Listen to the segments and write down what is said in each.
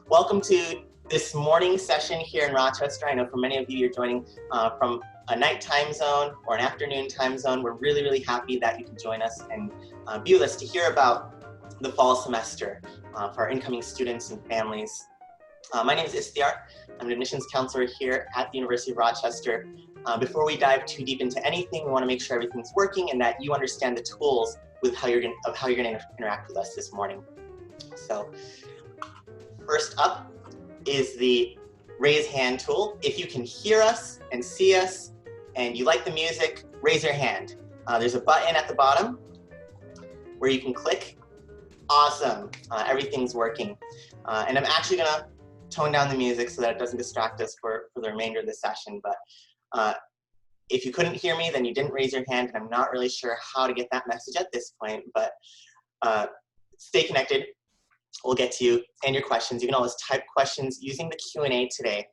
Welcome to this morning session here in Rochester. I know for many of you, you're joining from a night time zone or an afternoon time zone. We're really happy that you can join us and be with us to hear about the fall semester for our incoming students and families. My name is Istiyar. I'm an admissions counselor here at the University of Rochester. Before we dive too deep into anything, we want to make sure everything's working and that you understand the tools with how you're going to interact with us this morning. So first up is the raise hand tool. If you can hear us and see us and you like the music, raise your hand. There's a button at the bottom where you can click. Awesome, everything's working. And I'm actually gonna tone down the music so that it doesn't distract us for the remainder of the session. But if you couldn't hear me, then you didn't raise your hand, and I'm not really sure how to get that message at this point, but stay connected. We'll get to you and your questions. You can always type questions using the Q&A today.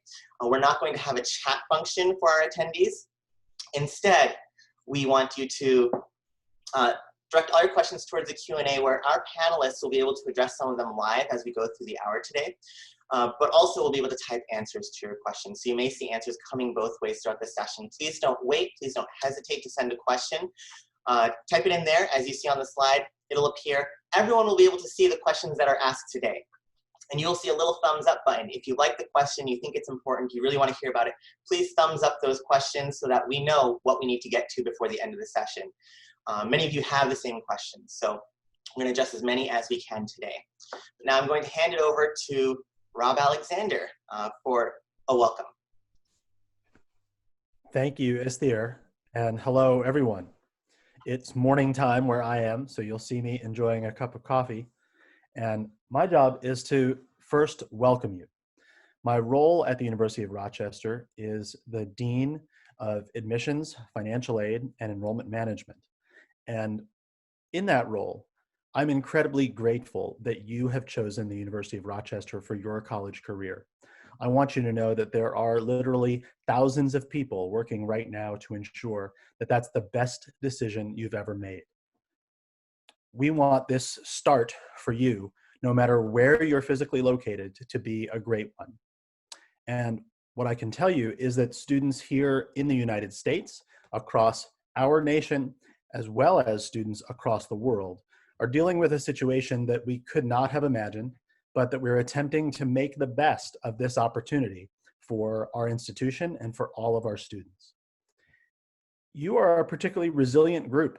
We're not going to have a chat function for our attendees. Instead, we want you to direct all your questions towards the Q&A, where our panelists will be able to address some of them live as we go through the hour today. But also we'll be able to type answers to your questions. So you may see answers coming both ways throughout the session. Please don't wait. Please don't hesitate to send a question. Type it in there. As you see on the slide, it'll appear. Everyone will be able to see the questions that are asked today. And you'll see a little thumbs up button. If you like the question, you think it's important, you really want to hear about it, please thumbs up those questions so that we know what we need to get to before the end of the session. Many of you have the same questions, so I'm going to adjust as many as we can today. Now I'm going to hand it over to Rob Alexander for a welcome. Thank you, Istiyar, and hello, everyone. It's morning time where I am, so you'll see me enjoying a cup of coffee. And my job is to first welcome you. My role at the University of Rochester is the Dean of Admissions, Financial Aid, and Enrollment Management. And in that role, I'm incredibly grateful that you have chosen the University of Rochester for your college career. I want you to know that there are literally thousands of people working right now to ensure that that's the best decision you've ever made. We want this start for you, no matter where you're physically located, to be a great one. And what I can tell you is that students here in the United States, across our nation, as well as students across the world, are dealing with a situation that we could not have imagined, but that we're attempting to make the best of this opportunity for our institution and for all of our students. You are a particularly resilient group,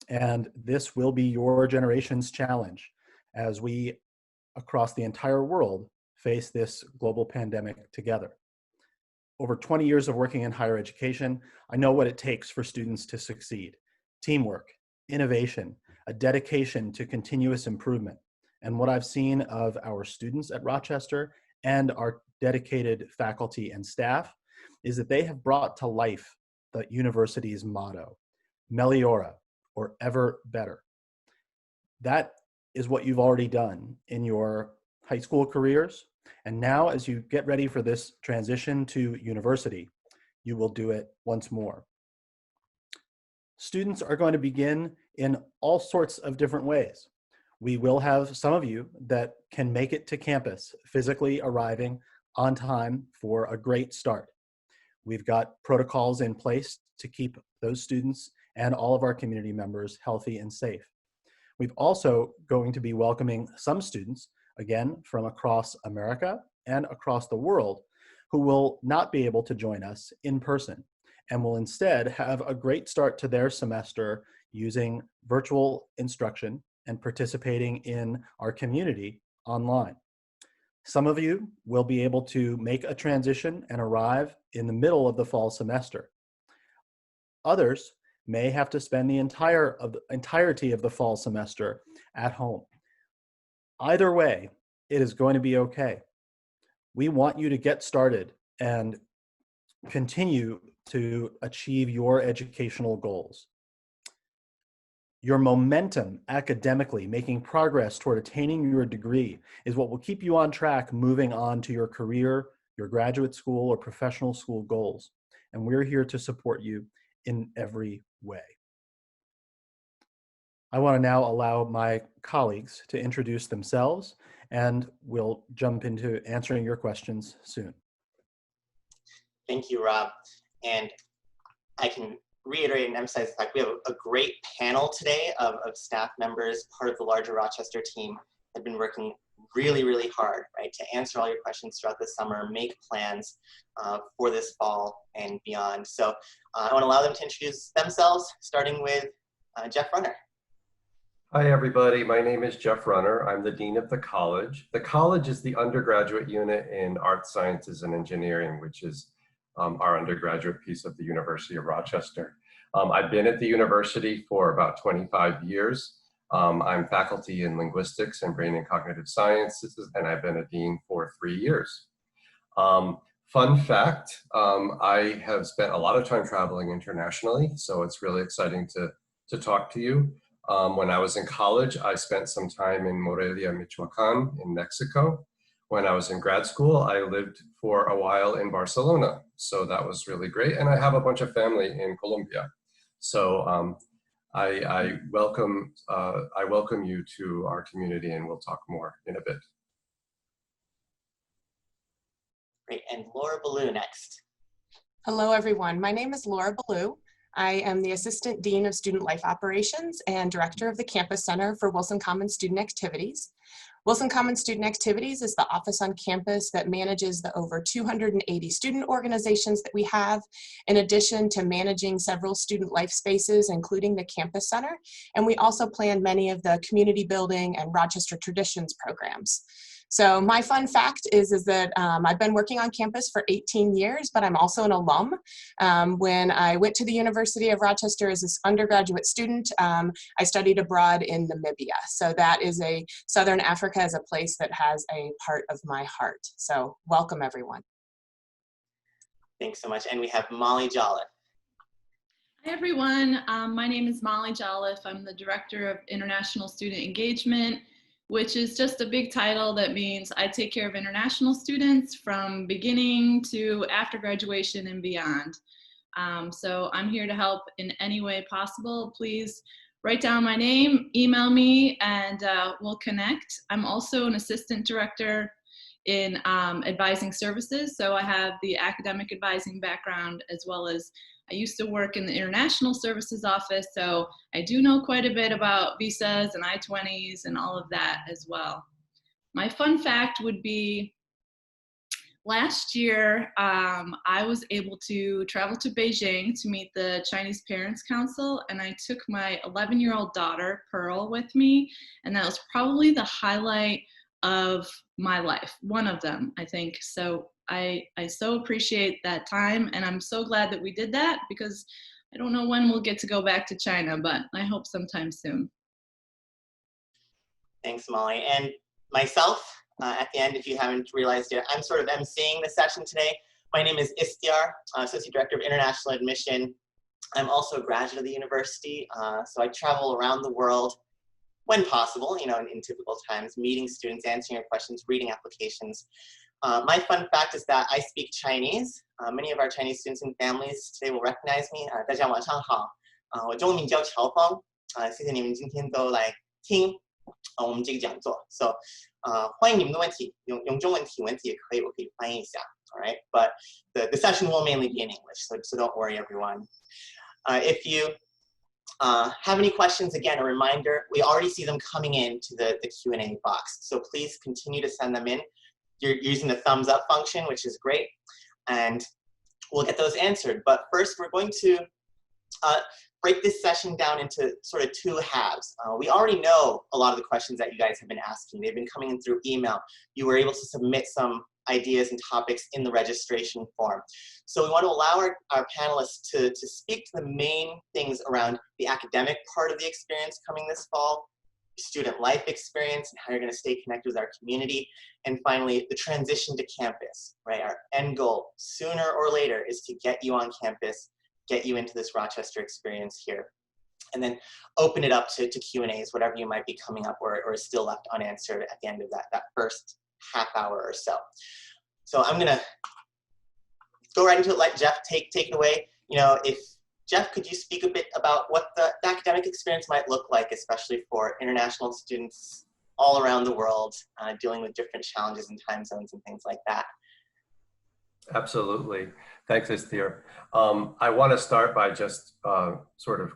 and this will be your generation's challenge as we, across the entire world, face this global pandemic together. Over 20 years of working in higher education, I know what it takes for students to succeed. Teamwork, innovation, a dedication to continuous improvement. And what I've seen of our students at Rochester and our dedicated faculty and staff is that they have brought to life the university's motto, Meliora, or ever better. That is what you've already done in your high school careers. And now as you get ready for this transition to university, you will do it once more. Students are going to begin in all sorts of different ways. We will have some of you that can make it to campus, physically arriving on time for a great start. We've got protocols in place to keep those students and all of our community members healthy and safe. We've also going to be welcoming some students, again, from across America and across the world, who will not be able to join us in person and will instead have a great start to their semester using virtual instruction and participating in our community online. Some of you will be able to make a transition and arrive in the middle of the fall semester. Others may have to spend the entirety of the fall semester at home. Either way, it is going to be okay. We want you to get started and continue to achieve your educational goals. Your momentum academically, making progress toward attaining your degree, is what will keep you on track moving on to your career, your graduate school, or professional school goals. And we're here to support you in every way. I want to now allow my colleagues to introduce themselves and we'll jump into answering your questions soon. Thank you, Rob. And I can reiterate and emphasize the fact we have a great panel today of staff members, part of the larger Rochester team, that have been working really, really hard, right, to answer all your questions throughout the summer, make plans for this fall and beyond. So I want to allow them to introduce themselves, starting with Jeff Runner. Hi, everybody. My name is Jeff Runner. I'm the Dean of the College. The College is the undergraduate unit in Art Sciences and Engineering, which is our undergraduate piece of the University of Rochester. I've been at the university for about 25 years. I'm faculty in linguistics and brain and cognitive sciences, and I've been a dean for 3 years. Fun fact, I have spent a lot of time traveling internationally, so it's really exciting to talk to you. When I was in college, I spent some time in Morelia, Michoacan in Mexico. When I was in grad school, I lived for a while in Barcelona, so that was really great. And I have a bunch of family in Colombia. So I welcome you to our community, and we'll talk more in a bit. Great, and Laura Ballou next. Hello, everyone. My name is Laura Ballou. I am the Assistant Dean of Student Life Operations and Director of the Campus Center for Wilson Common Student Activities. Wilson Common Student Activities is the office on campus that manages the over 280 student organizations that we have, in addition to managing several student life spaces, including the Campus Center. And we also plan many of the community building and Rochester Traditions programs. So my fun fact is that I've been working on campus for 18 years, but I'm also an alum. When I went to the University of Rochester as an undergraduate student, I studied abroad in Namibia. So that is Southern Africa is a place that has a part of my heart. So welcome, everyone. Thanks so much. And we have Molly Jolliffe. Hi, everyone. My name is Molly Jolliffe. I'm the Director of International Student Engagement, which is just a big title that means I take care of international students from beginning to after graduation and beyond. So I'm here to help in any way possible. Please write down my name, email me, and we'll connect. I'm also an assistant director in advising services. So I have the academic advising background, as well as I used to work in the international services office, so I do know quite a bit about visas and I20s and all of that as well. My fun fact would be, last year I was able to travel to Beijing to meet the Chinese Parents Council, and I took my 11-year-old daughter, Pearl, with me, and that was probably the highlight of my life, one of them, I think. So I so appreciate that time, and I'm so glad that we did that, because I don't know when we'll get to go back to China, but I hope sometime soon. Thanks, Molly. And myself, at the end, if you haven't realized yet, I'm sort of emceeing the session today. My name is Istiar, Associate Director of International Admission. I'm also a graduate of the university, so I travel around the world when possible, in typical times, meeting students, answering your questions, reading applications. My fun fact is that I speak Chinese. Many of our Chinese students and families today will recognize me. 大家晚上好，我中文名叫乔峰。谢谢你们今天都来听我们这个讲座。So 欢迎你们的问题，用中文提问题也可以，我可以翻译一下。All right, but the session will mainly be in English, so don't worry, everyone. If you have any questions, again, a reminder, we already see them coming into the Q&A box. So please continue to send them in. You're using the thumbs up function, which is great, and we'll get those answered. But first, we're going to break this session down into sort of two halves. We already know a lot of the questions that you guys have been asking. They've been coming in through email. You were able to submit some ideas and topics in the registration form. So we want to allow our panelists to speak to the main things around the academic part of the experience coming this fall, student life experience and how you're going to stay connected with our community, and finally the transition to campus, right? Our end goal sooner or later is to get you on campus, get you into this Rochester experience here, and then open it up to Q&As, whatever you might be coming up or is still left unanswered at the end of that first half hour or so. So I'm gonna go right into it, let Jeff take it away. If Jeff, could you speak a bit about what the academic experience might look like, especially for international students all around the world, dealing with different challenges and time zones and things like that. Absolutely. Thanks, Esther. I want to start by just sort of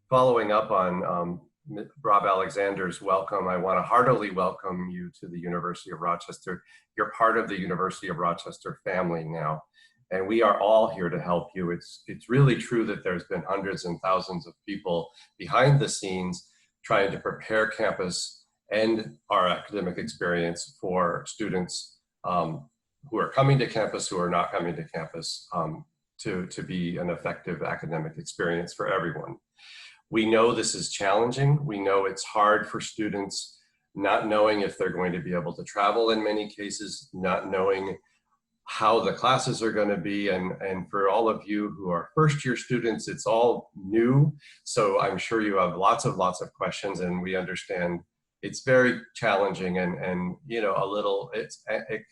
following up on Rob Alexander's welcome. I want to heartily welcome you to the University of Rochester. You're part of the University of Rochester family now, and we are all here to help you. It's really true that there's been hundreds and thousands of people behind the scenes trying to prepare campus and our academic experience for students who are coming to campus, who are not coming to campus, to be an effective academic experience for everyone. We know this is challenging. We know it's hard for students, not knowing if they're going to be able to travel in many cases, not knowing how the classes are going to be. And for all of you who are first-year students, it's all new. So I'm sure you have lots of questions, and we understand it's very challenging and you know, it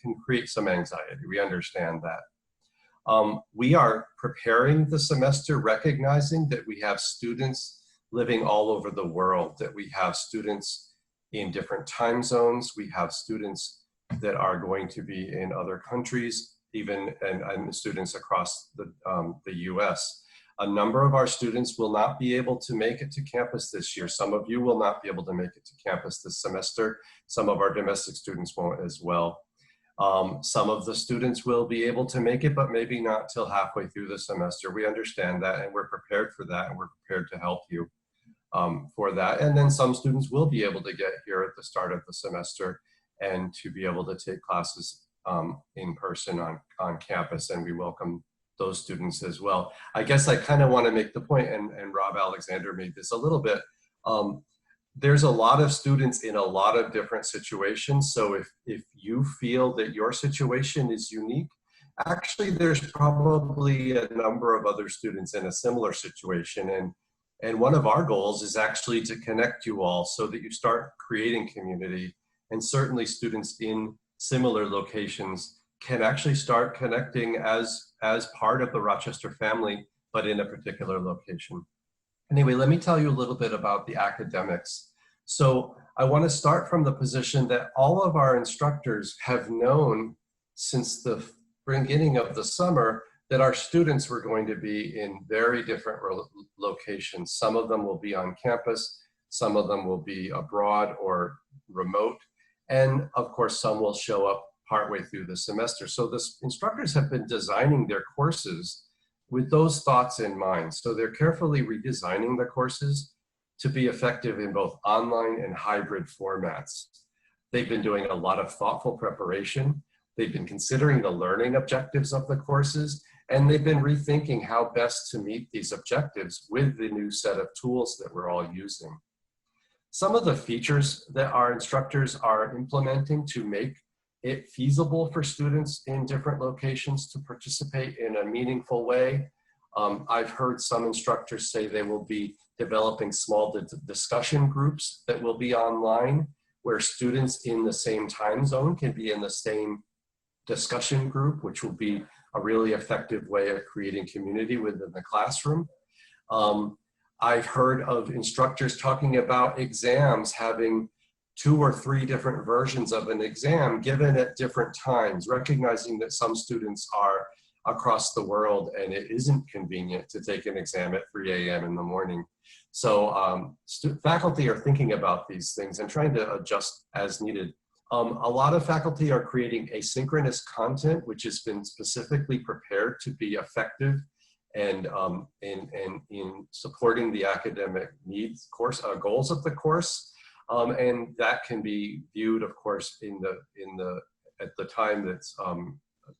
can create some anxiety. We understand that. We are preparing the semester recognizing that we have students living all over the world, that we have students in different time zones, we have students that are going to be in other countries, even and students across the US. A number of our students will not be able to make it to campus this year. Some of you will not be able to make it to campus this semester. Some of our domestic students won't as well. Some of the students will be able to make it, but maybe not till halfway through the semester. We understand that, and we're prepared for that, and we're prepared to help you for that. And then some students will be able to get here at the start of the semester and to be able to take classes in person on campus, and we welcome those students as well. I guess I kind of want to make the point, and Rob Alexander made this a little bit, there's a lot of students in a lot of different situations. So if you feel that your situation is unique, actually there's probably a number of other students in a similar situation. And one of our goals is actually to connect you all so that you start creating community. And certainly students in similar locations can actually start connecting as part of the Rochester family, but in a particular location. Anyway, let me tell you a little bit about the academics. So I want to start from the position that all of our instructors have known since the beginning of the summer that our students were going to be in very different locations. Some of them will be on campus, some of them will be abroad or remote, and of course some will show up partway through the semester. So the instructors have been designing their courses with those thoughts in mind. So they're carefully redesigning the courses to be effective in both online and hybrid formats. They've been doing a lot of thoughtful preparation. They've been considering the learning objectives of the courses, and they've been rethinking how best to meet these objectives with the new set of tools that we're all using. Some of the features that our instructors are implementing to make it feasible for students in different locations to participate in a meaningful way. I've heard some instructors say they will be developing small discussion groups that will be online, where students in the same time zone can be in the same discussion group, which will be a really effective way of creating community within the classroom. I've heard of instructors talking about exams having 2 or 3 different versions of an exam given at different times, recognizing that some students are across the world and it isn't convenient to take an exam at 3 a.m. in the morning. So faculty are thinking about these things and trying to adjust as needed. A lot of faculty are creating asynchronous content, which has been specifically prepared to be effective and in supporting the academic needs, goals of the course. And that can be viewed, of course, at the time that's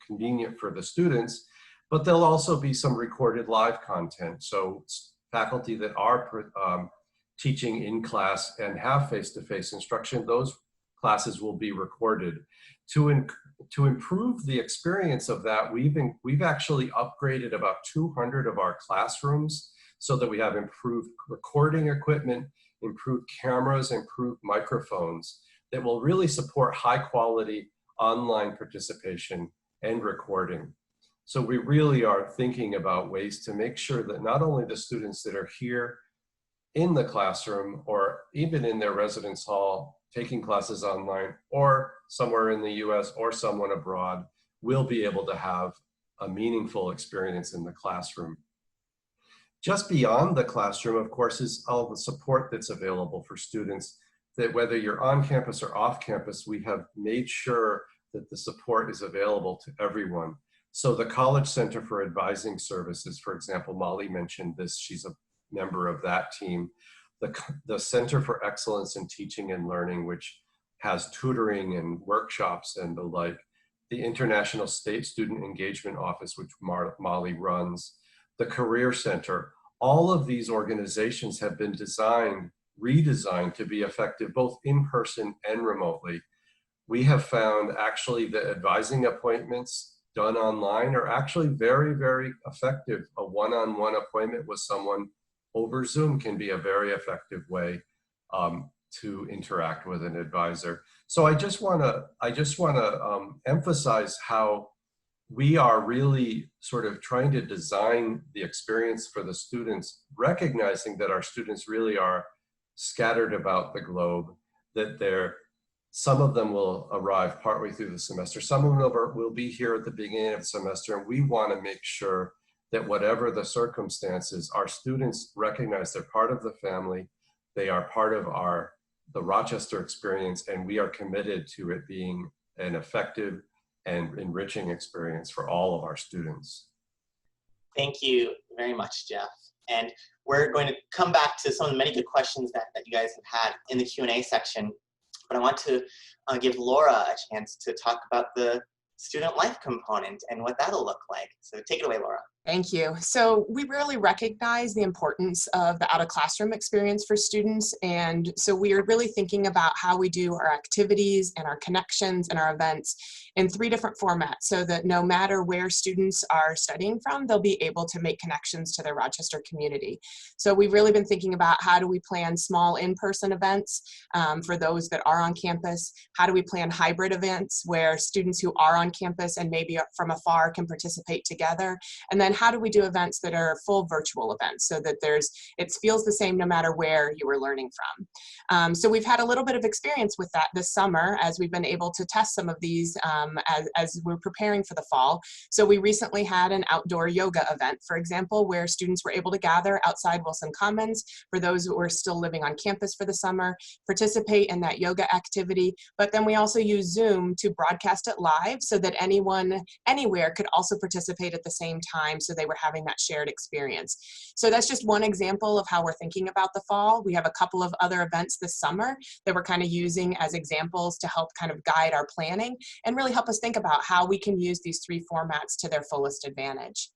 convenient for the students, but there'll also be some recorded live content. So faculty that are teaching in class and have face-to-face instruction, those classes will be recorded. To improve the experience of that, we've actually upgraded about 200 of our classrooms so that we have improved recording equipment, improved cameras, improved microphones that will really support high quality online participation and recording. So we really are thinking about ways to make sure that not only the students that are here in the classroom or even in their residence hall taking classes online or somewhere in the US or someone abroad will be able to have a meaningful experience in the classroom. Just beyond the classroom, of course, is all the support that's available for students, that whether you're on campus or off campus, we have made sure that the support is available to everyone. So the College Center for Advising Services, for example, Molly mentioned this, she's a member of that team. The Center for Excellence in Teaching and Learning, which has tutoring and workshops and the like. The International State Student Engagement Office, which Molly runs. The Career Center. All of these organizations have been redesigned to be effective both in person and remotely. We have found actually that advising appointments done online are actually very, very effective. A one-on-one appointment with someone over Zoom can be a very effective way to interact with an advisor. So I just want to emphasize how we are really sort of trying to design the experience for the students, recognizing that our students really are scattered about the globe, that some of them will arrive partway through the semester, some of them will be here at the beginning of the semester, and we want to make sure that whatever the circumstances, our students recognize they're part of the family, they are part of the Rochester experience, and we are committed to it being an effective and enriching experience for all of our students. Thank you very much, Jeff. And we're going to come back to some of the many good questions that you guys have had in the Q&A section. But I want to give Laura a chance to talk about the student life component and what that'll look like. So take it away, Laura. Thank you. So we really recognize the importance of the out-of-classroom experience for students. And so we are really thinking about how we do our activities and our connections and our events in 3 different formats, so that no matter where students are studying from, they'll be able to make connections to their Rochester community. So we've really been thinking about how do we plan small in-person events for those that are on campus? How do we plan hybrid events where students who are on campus and maybe from afar can participate together? And then how do we do events that are full virtual events so that it feels the same no matter where you were learning from? So we've had a little bit of experience with that this summer as we've been able to test some of these as we're preparing for the fall. So we recently had an outdoor yoga event, for example, where students were able to gather outside Wilson Commons for those who were still living on campus for the summer, participate in that yoga activity. But then we also use Zoom to broadcast it live so that anyone anywhere could also participate at the same time, so they were having that shared experience. So that's just one example of how we're thinking about the fall. We have a couple of other events this summer that we're kind of using as examples to help kind of guide our planning and really help us think about how we can use these 3 formats to their fullest advantage.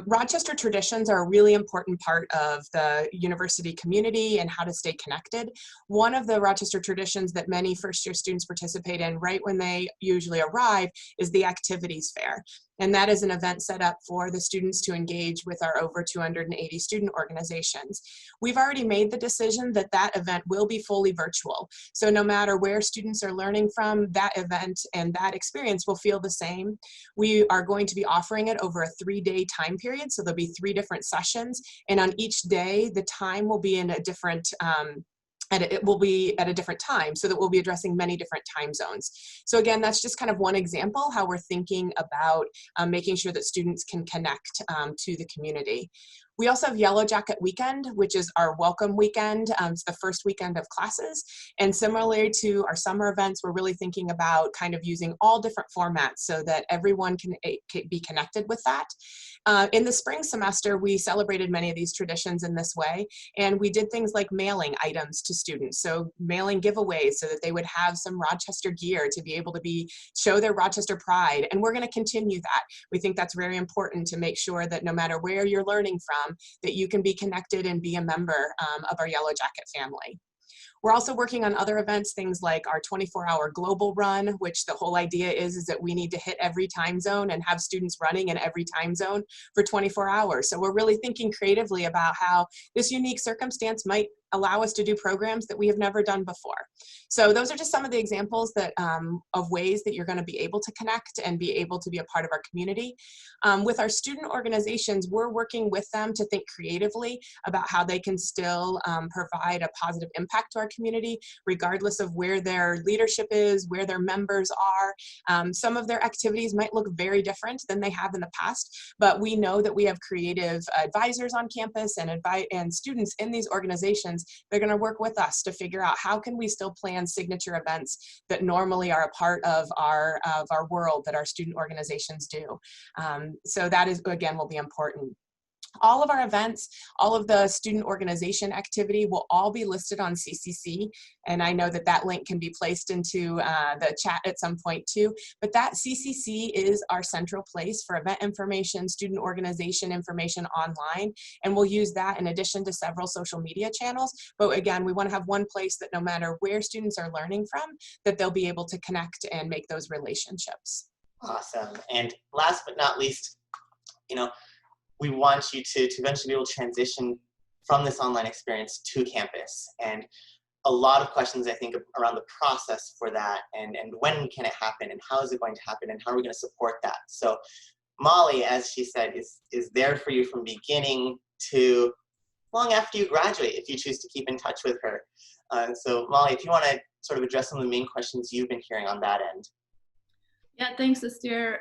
Rochester traditions are a really important part of the university community and how to stay connected. One of the Rochester traditions that many first-year students participate in right when they usually arrive is the activities fair. And that is an event set up for the students to engage with our over 280 student organizations. We've already made the decision that that event will be fully virtual. So no matter where students are learning from, that event and that experience will feel the same. We are going to be offering it over a 3-day time period. So there'll be 3 different sessions. And on each day, the time will be in a different and it will be at a different time, so that we'll be addressing many different time zones. So again, that's just kind of one example how we're thinking about making sure that students can connect to the community. We also have Yellow Jacket Weekend, which is our welcome weekend. It's the first weekend of classes. And similarly to our summer events, we're really thinking about kind of using all different formats so that everyone can be connected with that. In the spring semester, we celebrated many of these traditions in this way. And we did things like mailing items to students. So mailing giveaways so that they would have some Rochester gear to be able to show their Rochester pride. And we're going to continue that. We think that's very important to make sure that no matter where you're learning from, that you can be connected and be a member of our Yellow Jacket family. We're also working on other events, things like our 24-hour global run, which the whole idea is that we need to hit every time zone and have students running in every time zone for 24 hours. So we're really thinking creatively about how this unique circumstance might allow us to do programs that we have never done before. So those are just some of the examples that of ways that you're going to be able to connect and be able to be a part of our community. With our student organizations, we're working with them to think creatively about how they can still provide a positive impact to our community, regardless of where their leadership is, where their members are. Some of their activities might look very different than they have in the past, but we know that we have creative advisors on campus and students in these organizations. They're going to work with us to figure out how can we still plan signature events that normally are a part of our world that our student organizations do. So that is, again, will be important. All of our events, all of the student organization activity will all be listed on CCC. And I know that that link can be placed into the chat at some point too. But that CCC is our central place for event information, student organization information online. And we'll use that in addition to several social media channels. But again, we want to have one place that no matter where students are learning from, that they'll be able to connect and make those relationships. Awesome. And last but not least, we want you to eventually be able to transition from this online experience to campus. And a lot of questions, I think, around the process for that, and when can it happen, and how is it going to happen, and how are we going to support that? So Molly, as she said, is there for you from beginning to long after you graduate, if you choose to keep in touch with her. So Molly, if you want to sort of address some of the main questions you've been hearing on that end. Yeah, thanks, Esther.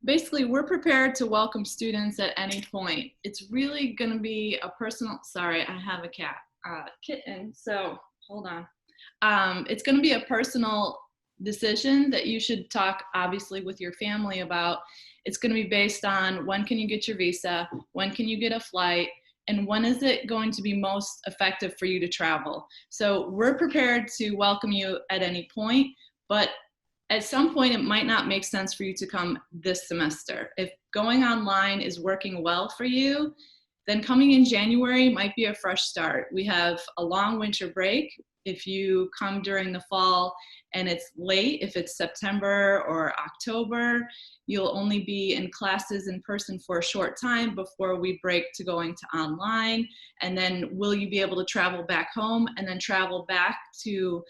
Basically, we're prepared to welcome students at any point. It's really going to be a personal, sorry, I have a kitten, so hold on. It's going to be a personal decision that you should talk, obviously, with your family about. It's going to be based on when can you get your visa, when can you get a flight, and when is it going to be most effective for you to travel. So we're prepared to welcome you at any point, but at some point, it might not make sense for you to come this semester. If going online is working well for you, then coming in January might be a fresh start. We have a long winter break. If you come during the fall and it's late, if it's September or October, you'll only be in classes in person for a short time before we break to going to online. And then will you be able to travel back home and then travel back to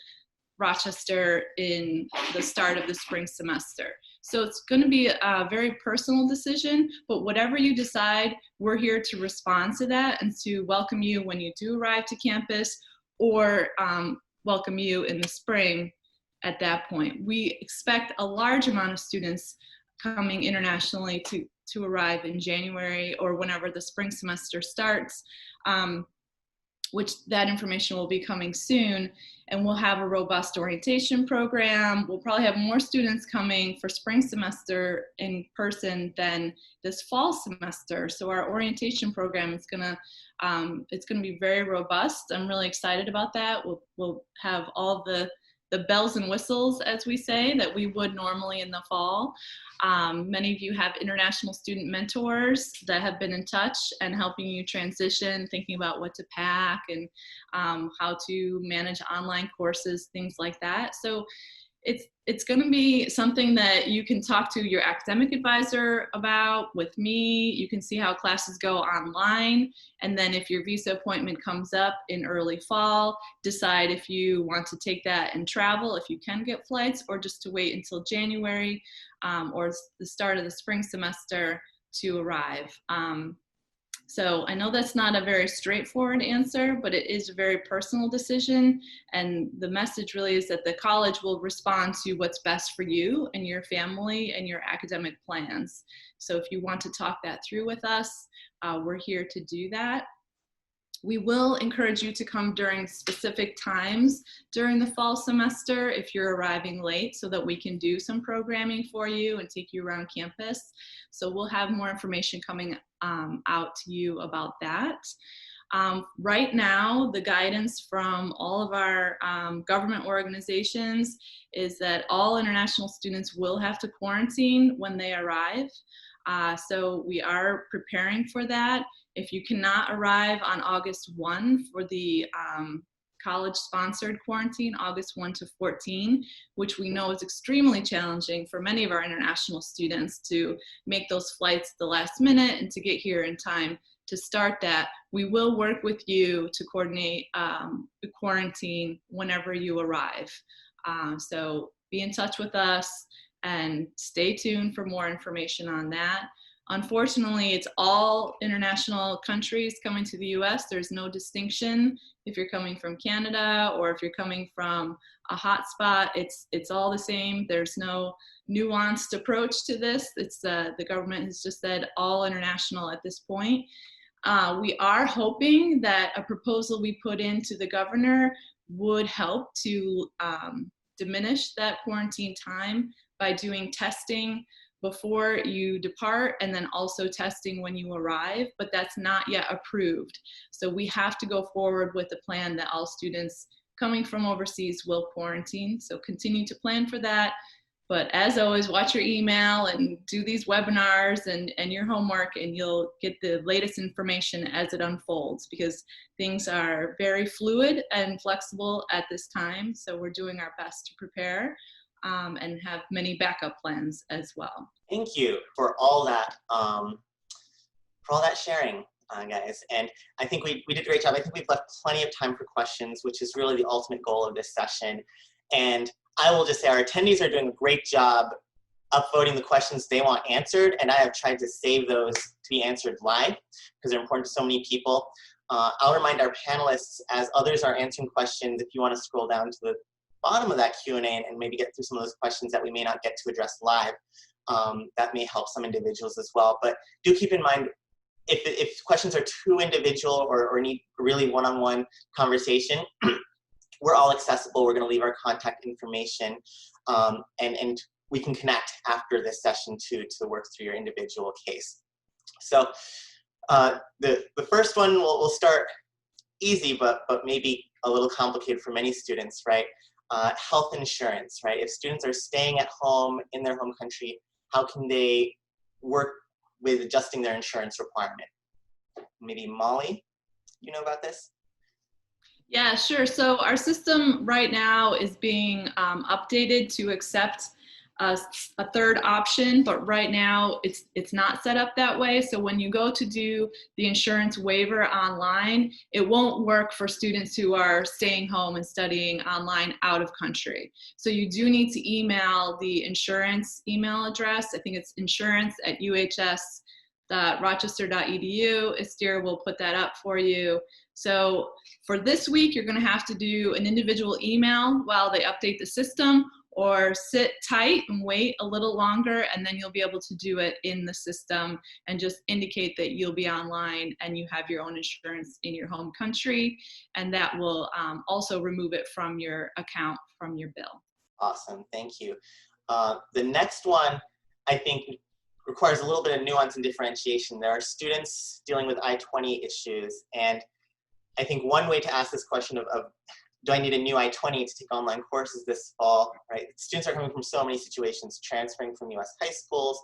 Rochester in the start of the spring semester? So it's going to be a very personal decision, but whatever you decide, we're here to respond to that and to welcome you when you do arrive to campus, or welcome you in the spring at that point. We expect a large amount of students coming internationally to arrive in January or whenever the spring semester starts, which that information will be coming soon. And we'll have a robust orientation program. We'll probably have more students coming for spring semester in person than this fall semester. So our orientation program is gonna be very robust. I'm really excited about that. We'll have all the bells and whistles, as we say, that we would normally in the fall. Many of you have international student mentors that have been in touch and helping you transition, thinking about what to pack and how to manage online courses, things like that. So it's going to be something that you can talk to your academic advisor about with me. You can see how classes go online. And then if your visa appointment comes up in early fall, decide if you want to take that and travel, if you can get flights, or just to wait until January or the start of the spring semester to arrive. So I know that's not a very straightforward answer, but it is a very personal decision. And the message really is that the college will respond to what's best for you and your family and your academic plans. So if you want to talk that through with us, we're here to do that. We will encourage you to come during specific times during the fall semester if you're arriving late, so that we can do some programming for you and take you around campus. So we'll have more information coming out to you about that. Right now, the guidance from all of our government organizations is that all international students will have to quarantine when they arrive. So we are preparing for that. If you cannot arrive on August 1 for the college-sponsored quarantine, August 1 to 14, which we know is extremely challenging for many of our international students to make those flights at the last minute and to get here in time to start that, we will work with you to coordinate the quarantine whenever you arrive. So be in touch with us and stay tuned for more information on that. Unfortunately, it's all international countries coming to the US. There's no distinction if you're coming from Canada or if you're coming from a hotspot. It's all the same. There's no nuanced approach to this. It's the government has just said all international at this point. We are hoping that a proposal we put into the governor would help to diminish that quarantine time by doing testing before you depart and then also testing when you arrive, but that's not yet approved. So we have to go forward with a plan that all students coming from overseas will quarantine. So continue to plan for that. But as always, watch your email and do these webinars and your homework, and you'll get the latest information as it unfolds, because things are very fluid and flexible at this time. So we're doing our best to prepare and have many backup plans as well. Thank you for all that sharing, guys. And I think we did a great job. I think we've left plenty of time for questions, which is really the ultimate goal of this session. And I will just say our attendees are doing a great job upvoting the questions they want answered, and I have tried to save those to be answered live because they're important to so many people. I'll remind our panelists, as others are answering questions, if you want to scroll down to the bottom of that Q&A and maybe get through some of those questions that we may not get to address live, that may help some individuals as well. But do keep in mind, if questions are too individual or need really one-on-one conversation, we're all accessible. We're going to leave our contact information, and we can connect after this session to work through your individual case. So the first one, we'll start easy, but maybe a little complicated for many students, right? Health insurance, right? If students are staying at home in their home country, how can they work with adjusting their insurance requirement? Maybe Molly, you know about this? Yeah, sure. So our system right now is being updated to accept a third option, but right now it's not set up that way. So when you go to do the insurance waiver online, it won't work for students who are staying home and studying online out of country. So you do need to email the insurance email address. I think it's insurance@uhs.rochester.edu. Esther will put that up for you. So for this week, you're going to have to do an individual email while they update the system, or sit tight and wait a little longer, and then you'll be able to do it in the system and just indicate that you'll be online and you have your own insurance in your home country, and that will also remove it from your account from your bill. Awesome, thank you. The next one, I think, requires a little bit of nuance and differentiation. There are students dealing with I-20 issues, and I think one way to ask this question of do I need a new I-20 to take online courses this fall, right? Students are coming from so many situations, transferring from US high schools,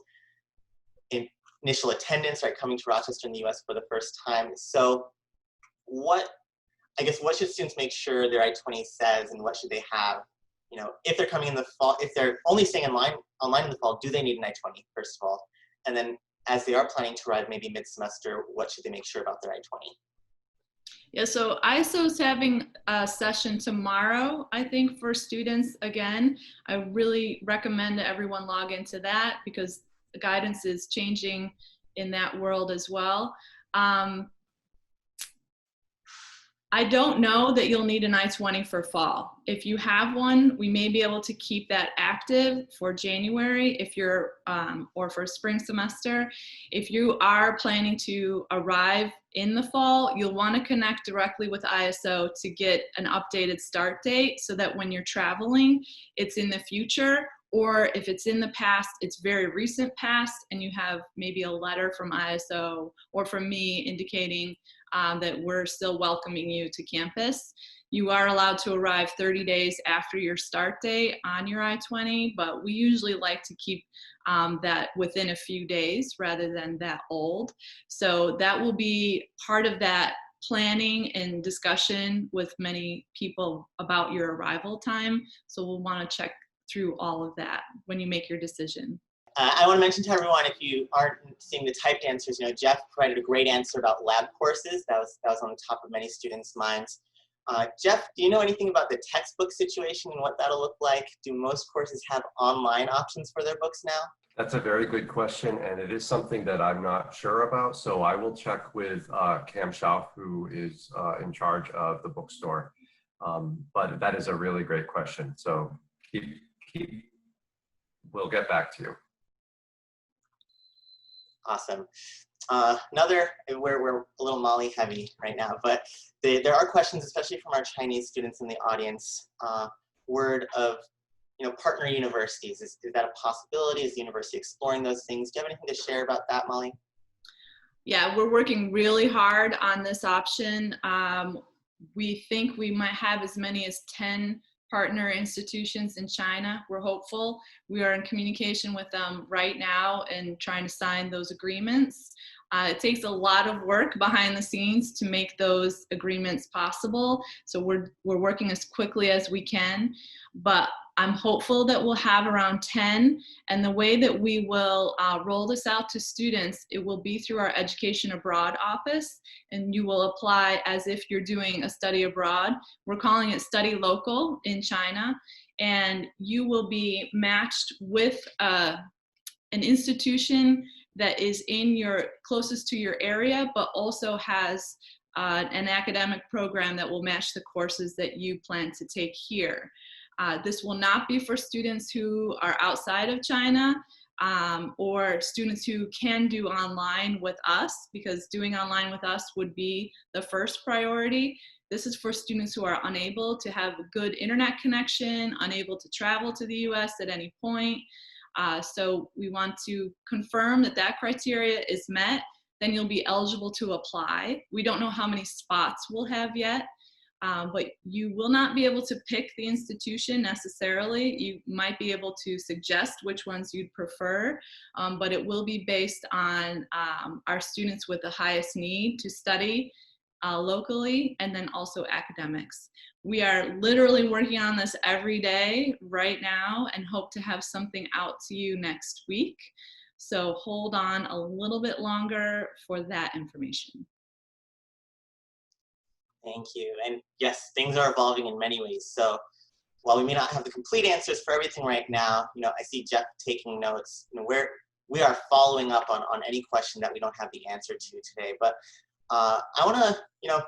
initial attendance, right, coming to Rochester in the US for the first time. So what should students make sure their I-20 says, and what should they have? You know, if they're coming in the fall, if they're only staying online in the fall, do they need an I-20, first of all? And then as they are planning to arrive maybe mid-semester, what should they make sure about their I-20? Yeah, so ISO is having a session tomorrow, I think, for students again. I really recommend that everyone log into that because the guidance is changing in that world as well. I don't know that you'll need an I-20 for fall. If you have one, we may be able to keep that active for January if you're, or for spring semester. If you are planning to arrive in the fall, you'll want to connect directly with ISO to get an updated start date so that when you're traveling, it's in the future, or if it's in the past, it's very recent past, and you have maybe a letter from ISO or from me indicating that we're still welcoming you to campus. You are allowed to arrive 30 days after your start date on your I-20, but we usually like to keep that within a few days rather than that old. So that will be part of that planning and discussion with many people about your arrival time. So we'll want to check through all of that when you make your decision. I want to mention to everyone, if you aren't seeing the typed answers, Jeff provided a great answer about lab courses. That was on the top of many students' minds. Jeff, do you know anything about the textbook situation and what that'll look like? Do most courses have online options for their books now? That's a very good question, and it is something that I'm not sure about. So I will check with Cam Schauf, who is in charge of the bookstore. But that is a really great question. So we'll get back to you. Awesome. We're a little Mali heavy right now, but there are questions, especially from our Chinese students in the audience. Word of partner universities. Is that a possibility? Is the university exploring those things? Do you have anything to share about that, Molly? Yeah, we're working really hard on this option. We think we might have as many as 10 partner institutions in China. We're hopeful. We are in communication with them right now and trying to sign those agreements. It takes a lot of work behind the scenes to make those agreements possible. So we're working as quickly as we can, but I'm hopeful that we'll have around 10. And the way that we will roll this out to students, it will be through our Education Abroad office, and you will apply as if you're doing a study abroad. We're calling it Study Local in China, and you will be matched with an institution that is closest to your area, but also has an academic program that will match the courses that you plan to take here. This will not be for students who are outside of China or students who can do online with us, because doing online with us would be the first priority. This is for students who are unable to have a good internet connection, unable to travel to the US at any point. So we want to confirm that that criteria is met, then you'll be eligible to apply. We don't know how many spots we'll have yet, but you will not be able to pick the institution necessarily. You might be able to suggest which ones you'd prefer, but it will be based on our students with the highest need to study locally, and then also academics. We are literally working on this every day right now and hope to have something out to you next week. So hold on a little bit longer for that information. Thank you. And yes, things are evolving in many ways. So while we may not have the complete answers for everything right now, I see Jeff taking notes. We are following up on any question that we don't have the answer to today. But I want to,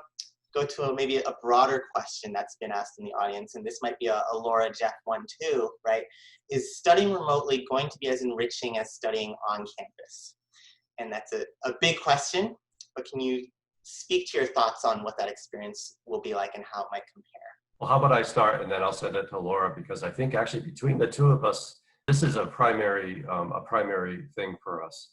go to maybe a broader question that's been asked in the audience, and this might be a Laura, Jeff one too, right? Is studying remotely going to be as enriching as studying on campus? And that's a big question, but can you speak to your thoughts on what that experience will be like and how it might compare? Well, how about I start and then I'll send it to Laura, because I think actually between the two of us, this is a primary thing for us.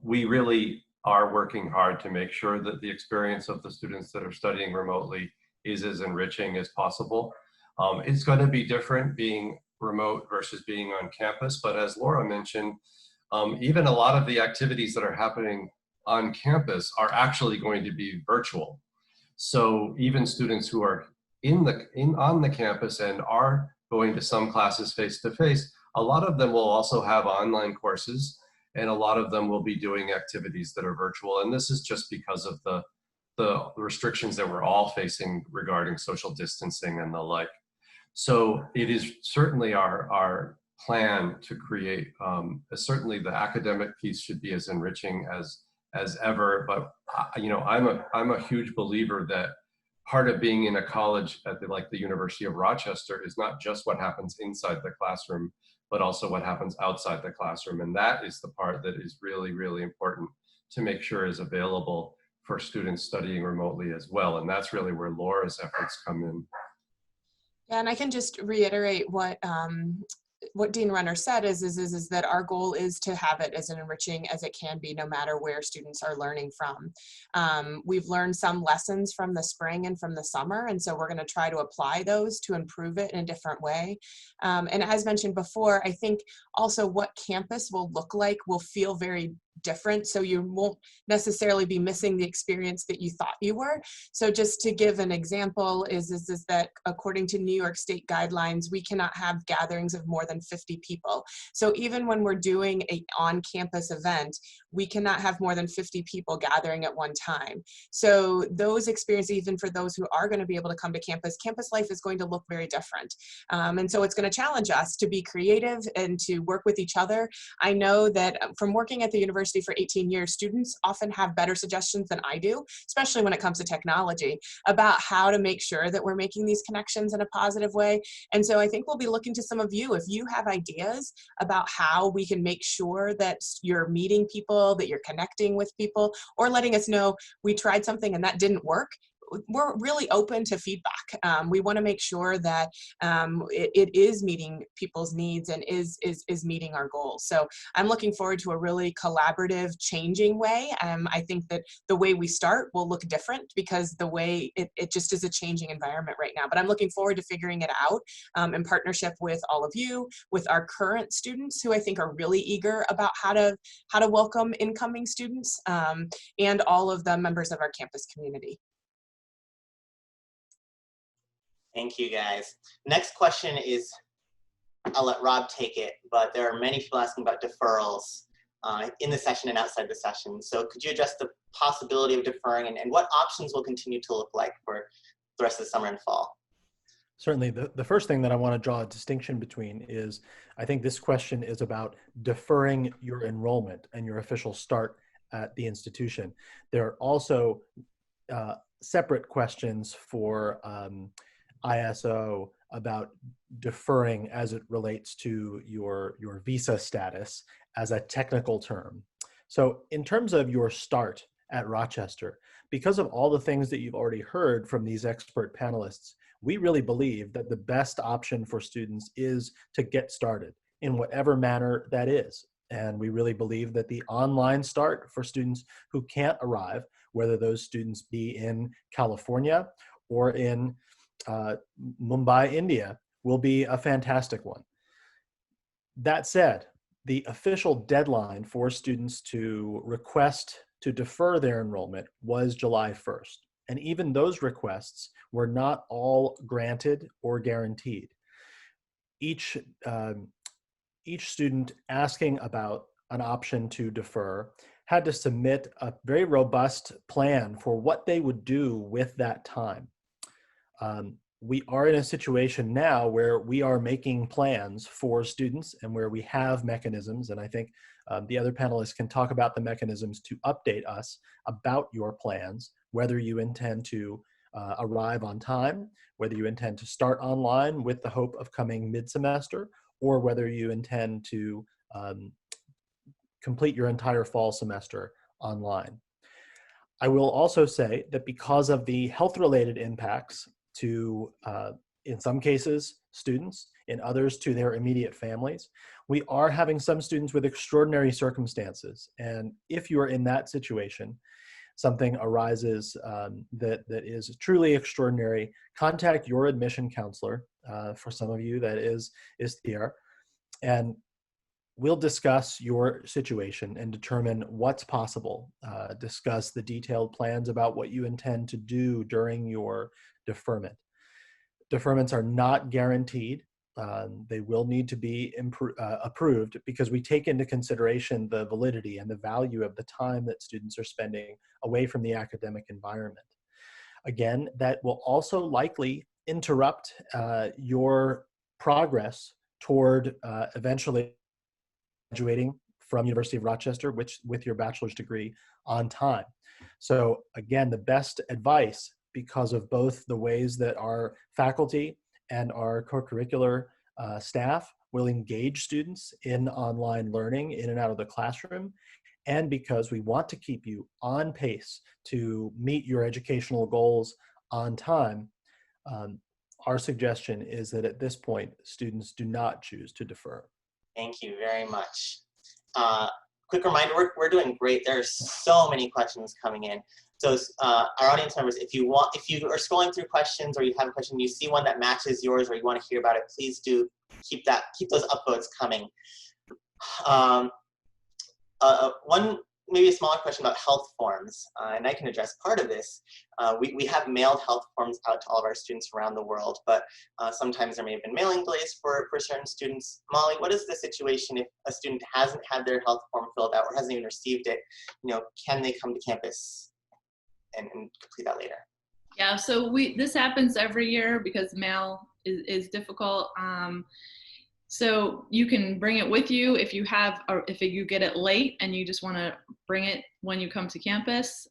We really are working hard to make sure that the experience of the students that are studying remotely is as enriching as possible. It's going to be different being remote versus being on campus, but as Laura mentioned, even a lot of the activities that are happening on campus are actually going to be virtual. So even students who are on the campus and are going to some classes face-to-face, a lot of them will also have online courses, and a lot of them will be doing activities that are virtual. And this is just because of the restrictions that we're all facing regarding social distancing and the like. So it is certainly our plan to create, certainly the academic piece should be as enriching as ever. But I'm a huge believer that part of being in a college like the University of Rochester is not just what happens inside the classroom, but also what happens outside the classroom. And that is the part that is really, really important to make sure is available for students studying remotely as well. And that's really where Laura's efforts come in. Yeah, and I can just reiterate what Dean Runner said is that our goal is to have it as enriching as it can be, no matter where students are learning from. We've learned some lessons from the spring and from the summer, and so we're going to try to apply those to improve it in a different way. And as mentioned before, I think also what campus will look like will feel very different, so you won't necessarily be missing the experience that you thought you were. So just to give an example is that according to New York State guidelines, we cannot have gatherings of more than 50 people. So even when we're doing an on-campus event, we cannot have more than 50 people gathering at one time. So those experiences, even for those who are going to be able to come to campus life is going to look very different. And so it's going to challenge us to be creative and to work with each other. I know that from working at the university for 18 years, students often have better suggestions than I do, especially when it comes to technology, about how to make sure that we're making these connections in a positive way. And so I think we'll be looking to some of you, if you have ideas about how we can make sure that you're meeting people, that you're connecting with people, or letting us know we tried something and that didn't work. We're really open to feedback. We want to make sure that it is meeting people's needs and is meeting our goals. So I'm looking forward to a really collaborative, changing way. I think that the way we start will look different because the way it just is a changing environment right now. But I'm looking forward to figuring it out in partnership with all of you, with our current students who I think are really eager about how to welcome incoming students, and all of the members of our campus community. Thank you, guys. Next question is, I'll let Rob take it, but there are many people asking about deferrals in the session and outside the session. So could you address the possibility of deferring and what options will continue to look like for the rest of the summer and fall? Certainly. The first thing that I want to draw a distinction between is, I think this question is about deferring your enrollment and your official start at the institution. There are also separate questions for ISO about deferring as it relates to your visa status as a technical term. So in terms of your start at Rochester, because of all the things that you've already heard from these expert panelists, we really believe that the best option for students is to get started in whatever manner that is. And we really believe that the online start for students who can't arrive, whether those students be in California or in Mumbai, India, will be a fantastic one. That said, the official deadline for students to request to defer their enrollment was July 1st. And even those requests were not all granted or guaranteed. Each student asking about an option to defer had to submit a very robust plan for what they would do with that time. We are in a situation now where we are making plans for students and where we have mechanisms, and I think the other panelists can talk about the mechanisms to update us about your plans, whether you intend to arrive on time, whether you intend to start online with the hope of coming mid-semester, or whether you intend to complete your entire fall semester online. I will also say that because of the health-related impacts to, in some cases, students, in others to their immediate families, we are having some students with extraordinary circumstances. And if you are in that situation, something arises that is truly extraordinary, contact your admission counselor. For some of you, that is there. And we'll discuss your situation and determine what's possible, discuss the detailed plans about what you intend to do during your deferment. Deferments are not guaranteed. They will need to be approved because we take into consideration the validity and the value of the time that students are spending away from the academic environment. Again, that will also likely interrupt your progress toward eventually graduating from University of Rochester with your bachelor's degree on time. So again, the best advice, because of both the ways that our faculty and our co-curricular staff will engage students in online learning in and out of the classroom, and because we want to keep you on pace to meet your educational goals on time, our suggestion is that at this point, students do not choose to defer. Thank you very much. Quick reminder, we're doing great. There's so many questions coming in. So our audience members, if you are scrolling through questions or you have a question, you see one that matches yours or you want to hear about it, please do keep those upvotes coming. One maybe a smaller question about health forms, and I can address part of this. We have mailed health forms out to all of our students around the world, but sometimes there may have been mailing delays for certain students. Molly, what is the situation if a student hasn't had their health form filled out or hasn't even received it? Can they come to campus and complete that later? Yeah, so this happens every year because mail is difficult. So you can bring it with you if you have, or if you get it late and you just want to bring it when you come to campus.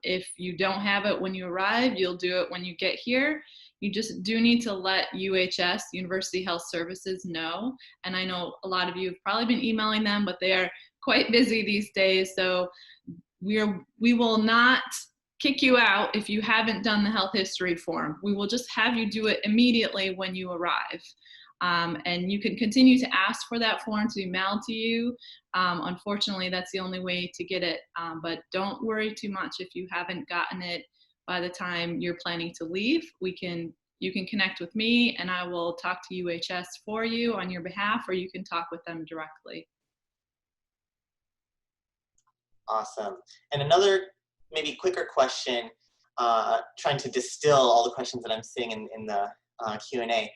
If you don't have it when you arrive, you'll do it when you get here. You just do need to let UHS, University Health Services, know. And I know a lot of you have probably been emailing them, but they are quite busy these days. So we will not kick you out if you haven't done the health history form. We will just have you do it immediately when you arrive. And you can continue to ask for that form to be mailed to you. Unfortunately, that's the only way to get it. But don't worry too much if you haven't gotten it by the time you're planning to leave. You can connect with me and I will talk to UHS for you on your behalf, or you can talk with them directly. Awesome. And another maybe quicker question, trying to distill all the questions that I'm seeing in the Q&A.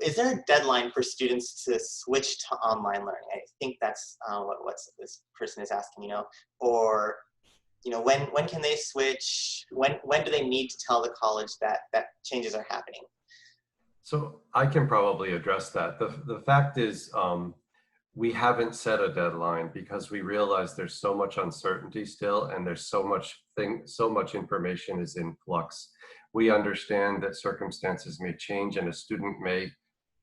Is there a deadline for students to switch to online learning? I think that's what this person is asking, or when can they switch? When do they need to tell the college that changes are happening? So I can probably address that. The fact is, we haven't set a deadline because we realize there's so much uncertainty still, and there's so much information is in flux. We understand that circumstances may change and a student may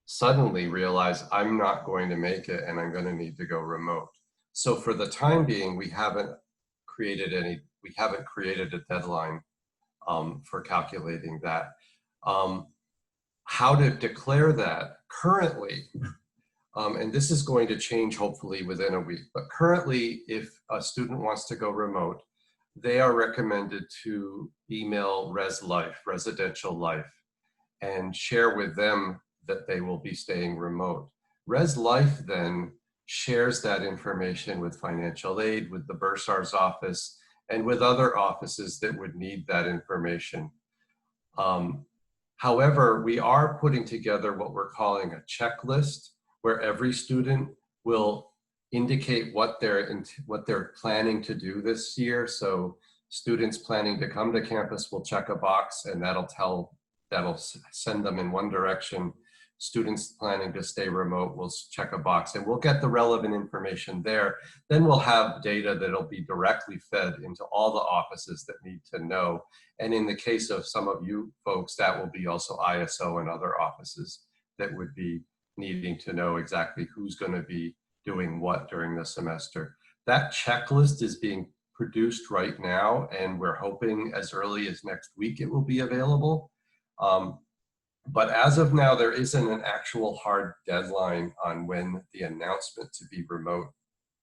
suddenly realize, I'm not going to make it and I'm going to need to go remote. So for the time being, we haven't created a deadline for calculating that. How to declare that currently, and this is going to change hopefully within a week, but currently if a student wants to go remote, they are recommended to email Residential Life, and share with them that they will be staying remote. Res Life then shares that information with financial aid, with the bursar's office, and with other offices that would need that information. However, we are putting together what we're calling a checklist, where every student will indicate what they're planning to do this year. So students planning to come to campus will check a box, and that'll send them in one direction. Students planning to stay remote will check a box, and we'll get the relevant information there. Then we'll have data that'll be directly fed into all the offices that need to know. And in the case of some of you folks, that will be also ISO and other offices that would be needing to know exactly who's going to be doing what during the semester. That checklist is being produced right now, and we're hoping as early as next week it will be available. But as of now, there isn't an actual hard deadline on when the announcement to be remote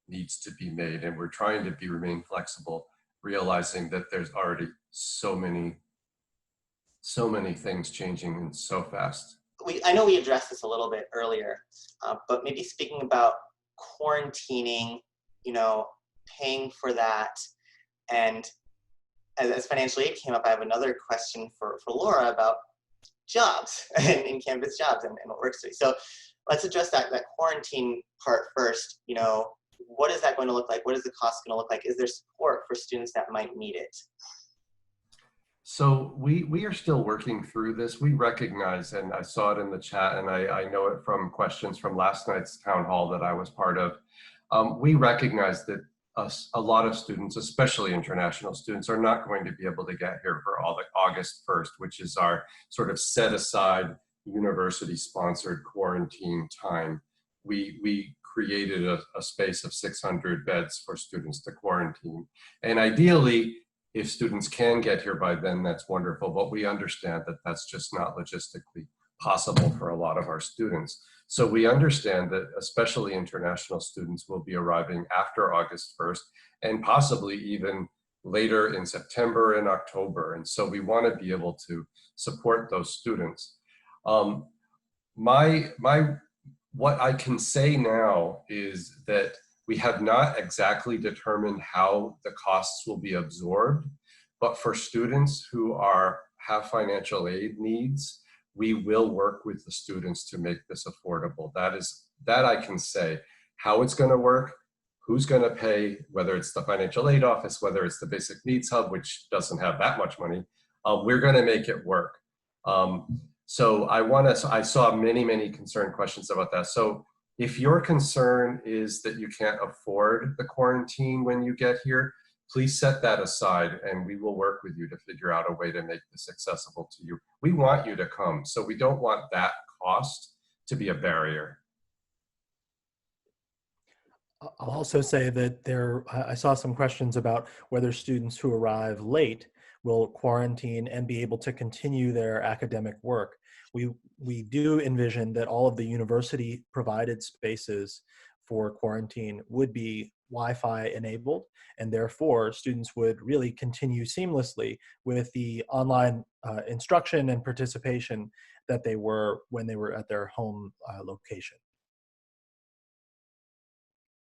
needs to be made. And we're trying to remain flexible, realizing that there's already so many things changing and so fast. I know we addressed this a little bit earlier, but maybe speaking about quarantining, paying for that, and as financial aid came up, I have another question for Laura about jobs and in-campus jobs and what works for you. So let's address that quarantine part first. What is that going to look like? What is the cost going to look like? Is there support for students that might need it? So we are still working through this. We recognize, and I saw it in the chat, and I know it from questions from last night's town hall that I was part of. We recognize that a lot of students, especially international students, are not going to be able to get here for all the August 1st, which is our sort of set aside university-sponsored quarantine time. We created a space of 600 beds for students to quarantine. And ideally, if students can get here by then, that's wonderful, but we understand that that's just not logistically possible for a lot of our students. So we understand that especially international students will be arriving after August 1st and possibly even later in September and October. And so we want to be able to support those students. What I can say now is that We have not exactly determined how the costs will be absorbed, but for students who have financial aid needs, we will work with the students to make this affordable. That I can say. How it's going to work, who's going to pay, whether it's the financial aid office, whether it's the basic needs hub, which doesn't have that much money, we're going to make it work. So I saw many concerned questions about that. So if your concern is that you can't afford the quarantine when you get here, please set that aside and we will work with you to figure out a way to make this accessible to you. We want you to come, so we don't want that cost to be a barrier. I'll also say that I saw some questions about whether students who arrive late will quarantine and be able to continue their academic work. We do envision that all of the university provided spaces for quarantine would be Wi-Fi enabled, and therefore students would really continue seamlessly with the online instruction and participation that they were when they were at their home location.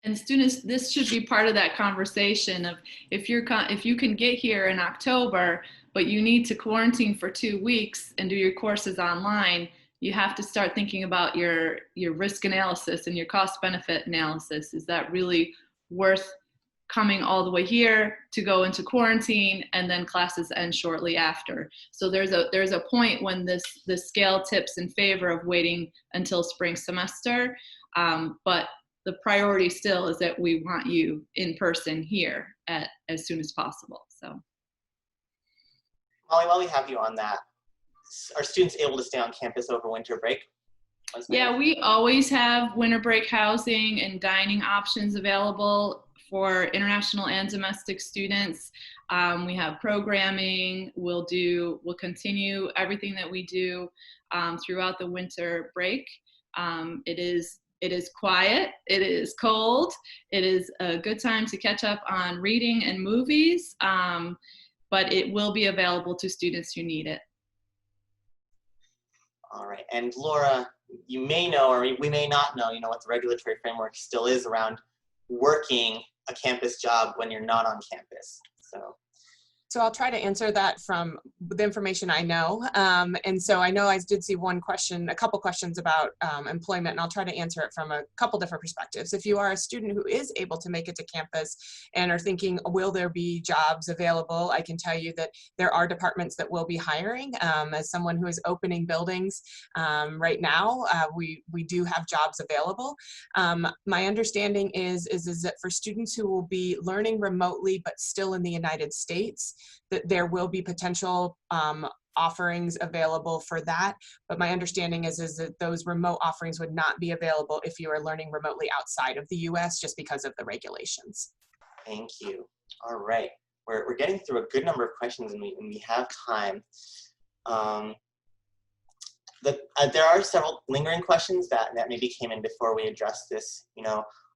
And students, this should be part of that conversation of if you can get here in October, but you need to quarantine for 2 weeks and do your courses online, you have to start thinking about your risk analysis and your cost benefit analysis. Is that really worth coming all the way here to go into quarantine and then classes end shortly after? So there's a point when the scale tips in favor of waiting until spring semester, but the priority still is that we want you in person here as soon as possible. So, Molly, while we have you on that, are students able to stay on campus over winter break? Yeah, we always have winter break housing and dining options available for international and domestic students. We have programming. We'll continue everything that we do throughout the winter break. It is quiet, it is cold, it is a good time to catch up on reading and movies, but it will be available to students who need it. All right, and Laura, you may know, or we may not know, what the regulatory framework still is around working a campus job when you're not on campus. So I'll try to answer that from the information I know. And so I know I did see a couple questions about employment, and I'll try to answer it from a couple different perspectives. If you are a student who is able to make it to campus and are thinking, will there be jobs available? I can tell you that there are departments that will be hiring. As someone who is opening buildings right now, we do have jobs available. My understanding is that for students who will be learning remotely but still in the United States, that there will be potential offerings available for that. But my understanding is that those remote offerings would not be available if you are learning remotely outside of the US just because of the regulations. Thank you. All right. We're getting through a good number of questions and we have time. There are several lingering questions that maybe came in before we addressed this.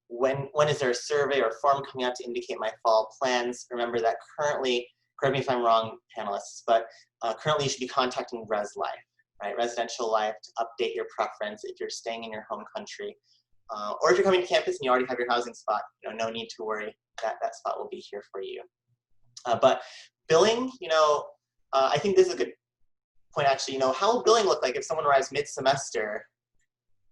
When is there a survey or form coming out to indicate my fall plans? Remember that currently, correct me if I'm wrong, panelists, but currently you should be contacting Res Life, right? Residential Life, to update your preference if you're staying in your home country. Or if you're coming to campus and you already have your housing spot, no need to worry, that spot will be here for you. But billing, I think this is a good point actually. How will billing look like if someone arrives mid-semester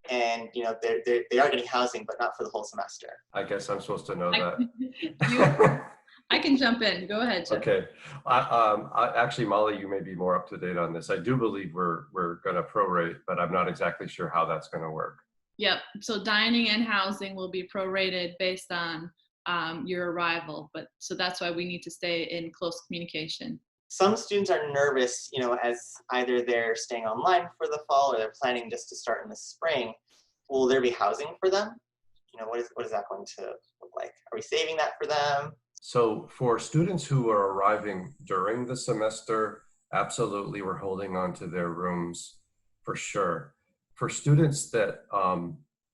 and they are getting housing, but not for the whole semester? I guess I'm supposed to know that. I can jump in. Go ahead, Jeff. Okay. Actually, Molly, you may be more up to date on this. I do believe we're going to prorate, but I'm not exactly sure how that's going to work. Yep. So dining and housing will be prorated based on your arrival, so that's why we need to stay in close communication. Some students are nervous, as either they're staying online for the fall or they're planning just to start in the spring. Will there be housing for them? What is that going to look like? Are we saving that for them? So for students who are arriving during the semester, absolutely, we're holding on to their rooms for sure. For students that